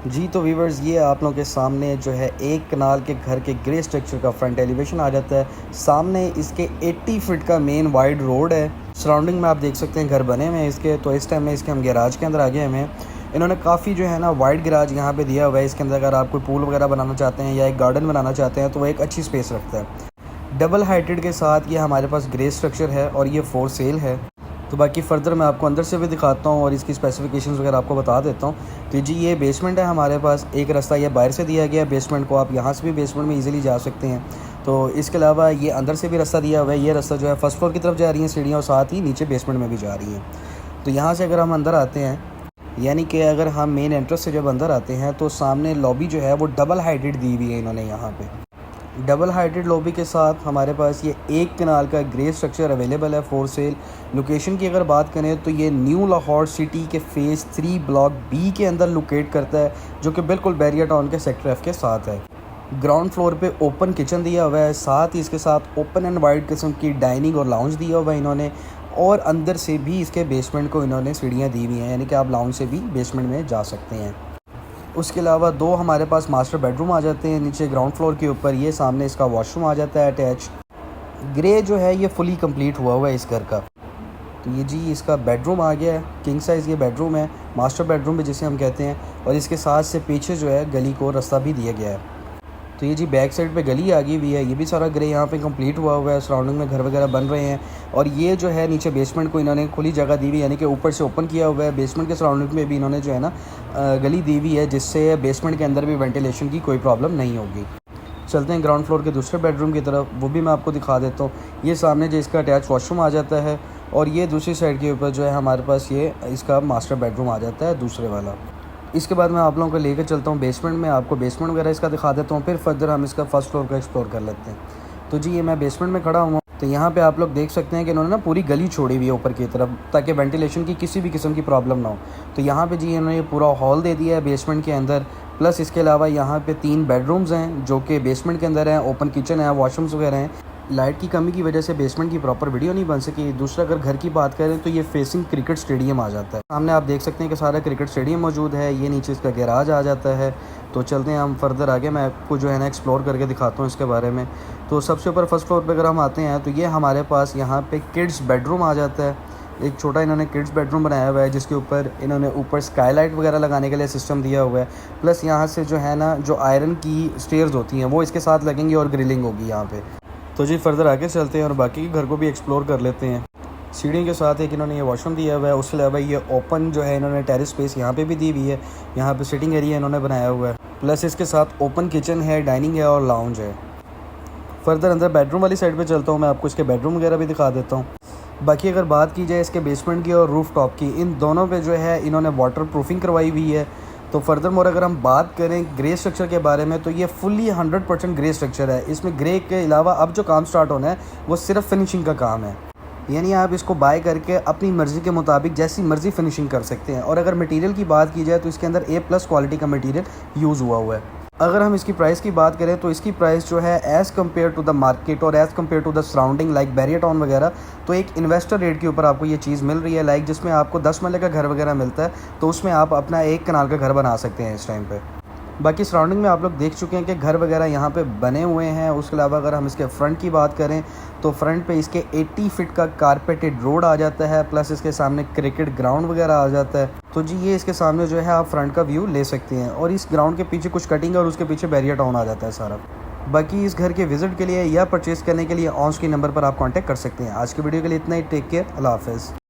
जी तो व्यूवर्स, ये आप लोगों के सामने जो है एक कनाल के घर के ग्रे स्ट्रक्चर का फ्रंट एलिवेशन आ जाता है। सामने इसके 80 फीट का मेन वाइड रोड है। सराउंडिंग में आप देख सकते हैं घर बने हुए हैं इसके। तो इस टाइम में इसके हम गैराज के अंदर आ गए हैं। इन्होंने काफ़ी जो है ना वाइड गैराज यहाँ पे दिया हुआ है। इसके अंदर अगर आप कोई पूल वगैरह बनाना चाहते हैं या एक गार्डन बनाना चाहते हैं तो वो एक अच्छी स्पेस रखता है। डबल हाइटेड के साथ ये हमारे पास ग्रे स्ट्रक्चर है और ये फॉर सेल है। तो बाकी फ़र्दर मैं आपको अंदर से भी दिखाता हूँ और इसकी स्पेसिफिकेशंस वगैरह आपको बता देता हूँ। तो जी ये बेसमेंट है हमारे पास। एक रास्ता ये बाहर से दिया गया है बेसमेंट को, आप यहाँ से भी बेसमेंट में इजीली जा सकते हैं। तो इसके अलावा ये अंदर से भी रास्ता दिया हुआ है। ये रास्ता जो है फर्स्ट फ्लोर की तरफ जा रही है सीढ़ियाँ और साथ ही नीचे बेसमेंट में भी जा रही हैं। तो यहाँ से अगर हम अंदर आते हैं, यानी कि अगर हम मेन एंट्रेंस से जब अंदर आते हैं तो सामने लॉबी जो है वो डबल हाइटेड दी हुई है इन्होंने। यहाँ पे डबल हाइटेड लॉबी के साथ हमारे पास ये एक कनाल का ग्रे स्ट्रक्चर अवेलेबल है फॉर सेल। लोकेशन की अगर बात करें तो ये न्यू लाहौर सिटी के फेज़ 3 ब्लॉक बी के अंदर लोकेट करता है, जो कि बिल्कुल बैरियर टाउन के सेक्टर एफ के साथ है। ग्राउंड फ्लोर पे ओपन किचन दिया हुआ है, साथ ही इसके साथ ओपन एंड वाइड किस्म की डाइनिंग और लाउंज दिया हुआ है इन्होंने। और अंदर से भी इसके बेसमेंट को इन्होंने सीढ़ियाँ दी हुई हैं, यानी कि आप लाउंज से भी बेसमेंट में जा सकते हैं। उसके अलावा दो हमारे पास मास्टर बेडरूम आ जाते हैं नीचे ग्राउंड फ्लोर के ऊपर। ये सामने इसका वॉशरूम आ जाता है अटैच। ग्रे जो है ये फुली कंप्लीट हुआ है इस घर का। तो ये जी इसका बेडरूम आ गया है, किंग साइज़ ये बेडरूम है, मास्टर बेडरूम भी जिसे हम कहते हैं। और इसके साथ से पीछे जो है गली को रास्ता भी दिया गया है। तो ये जी बैक साइड पे गली आ गई हुई है। ये भी सारा ग्रे यहाँ पे कंप्लीट हुआ है। सराउंडिंग में घर वगैरह बन रहे हैं। और ये जो है नीचे बेसमेंट को इन्होंने खुली जगह दी हुई है, यानी कि ऊपर से ओपन किया हुआ है। बेसमेंट के सराउंडिंग में भी इन्होंने जो है ना गली दी हुई है, जिससे बेसमेंट के अंदर भी वेंटिलेशन की कोई प्रॉब्लम नहीं होगी। चलते हैं ग्राउंड फ्लोर के दूसरे बेडरूम की तरफ, वो भी मैं आपको दिखा देता हूँ। ये सामने जो इसका अटैच वॉशरूम आ जाता है और ये दूसरी साइड के ऊपर जो है हमारे पास ये इसका मास्टर बेडरूम आ जाता है दूसरे वाला। इसके बाद मैं आप लोगों को लेकर चलता हूँ बेसमेंट में, आपको बेसमेंट वगैरह इसका दिखा देता हूँ। फिर फर्दर हम इसका फर्स्ट फ्लोर का एक्सप्लोर कर लेते हैं। तो जी ये मैं बेसमेंट में खड़ा हूँ। तो यहाँ पे आप लोग देख सकते हैं कि इन्होंने ना पूरी गली छोड़ी हुई है ऊपर की तरफ, ताकि वेंटिलेशन की किसी भी किस्म की प्रॉब्लम ना हो। तो यहाँ पे जी इन्होंने पूरा हॉल दे दिया है बेसमेंट के अंदर। प्लस इसके अलावा यहाँ पे 3 बेडरूम्स हैं जो कि बेसमेंट के अंदर हैं। ओपन किचन है, वॉशरूम्स वगैरह हैं। लाइट की कमी की वजह से बेसमेंट की प्रॉपर वीडियो नहीं बन सकी। दूसरा अगर घर की बात करें तो ये फेसिंग क्रिकेट स्टेडियम आ जाता है। सामने आप देख सकते हैं कि सारा क्रिकेट स्टेडियम मौजूद है। ये नीचे इसका गैराज आ जाता है। तो चलते हैं हम फर्दर आगे, मैं आपको जो है ना एक्सप्लोर करके दिखाता हूँ इसके बारे में। तो सबसे ऊपर फर्स्ट फ्लोर पर अगर हम आते हैं तो ये हमारे पास यहाँ पर किड्स बेडरूम आ जाता है। एक छोटा इन्होंने किड्स बेडरूम बनाया हुआ है, जिसके ऊपर इन्होंने ऊपर स्काईलाइट वगैरह लगाने के लिए सिस्टम दिया हुआ है। प्लस यहाँ से जो है ना जो आयरन की स्टेयर्स होती हैं वो इसके साथ लगेंगी और ग्रिलिंग होगी यहाँ पे। तो जी फर्दर आगे चलते हैं और बाकी के घर को भी एक्सप्लोर कर लेते हैं। सीढ़ी के साथ एक इन्होंने ये वॉशरूम दिया हुआ है। उसके अलावा ये ओपन जो है इन्होंने टेरेस स्पेस यहाँ पे भी दी हुई है। यहाँ पे सिटिंग एरिया इन्होंने बनाया हुआ है। प्लस इसके साथ ओपन किचन है, डाइनिंग है और लाउंज है। फर्दर अंदर बेडरूम वाली साइड पे चलता हूँ, मैं आपको इसके बेडरूम वगैरह भी दिखा देता हूँ। बाकी अगर बात की जाए इसके बेसमेंट की और रूफ टॉप की, इन दोनों पे जो है इन्होंने वाटर प्रूफिंग करवाई हुई है। तो फर्दर मोर अगर हम बात करें ग्रे स्ट्रक्चर के बारे में तो ये फुली 100% ग्रे स्ट्रक्चर है। इसमें ग्रे के अलावा अब जो काम स्टार्ट होना है वो सिर्फ फिनिशिंग का काम है, यानी आप इसको बाय करके अपनी मर्ज़ी के मुताबिक जैसी मर्ज़ी फिनिशिंग कर सकते हैं। और अगर मटेरियल की बात की जाए तो इसके अंदर A+ क्वालिटी का मटेरियल यूज़ हुआ है। अगर हम इसकी प्राइस की बात करें तो इसकी प्राइस जो है as compare to the market और as compare to the surrounding like Bahria town वगैरह, तो एक इन्वेस्टर रेट के ऊपर आपको ये चीज़ मिल रही है। लाइक जिसमें आपको 10 मरले का घर वगैरह मिलता है तो उसमें आप अपना 1 कनाल का घर बना सकते हैं इस टाइम पे। बाकी सराउंडिंग में आप लोग देख चुके हैं कि घर वगैरह यहाँ पे बने हुए हैं। उसके अलावा अगर हम इसके फ्रंट की बात करें तो फ्रंट पे इसके 80 फीट का कारपेटेड रोड आ जाता है। प्लस इसके सामने क्रिकेट ग्राउंड वगैरह आ जाता है। तो जी ये इसके सामने जो है आप फ्रंट का व्यू ले सकते हैं। और इस ग्राउंड के पीछे कुछ कटिंग और उसके पीछे बैरियर टाउन आ जाता है सारा। बाकी इस घर के विजिट के लिए या परचेज़ करने के लिए ऑन स्क्रीन नंबर पर आप कॉन्टैक्ट कर सकते हैं। आज की वीडियो के लिए इतना ही। टेक केयर, अल्लाह हाफ़िज़।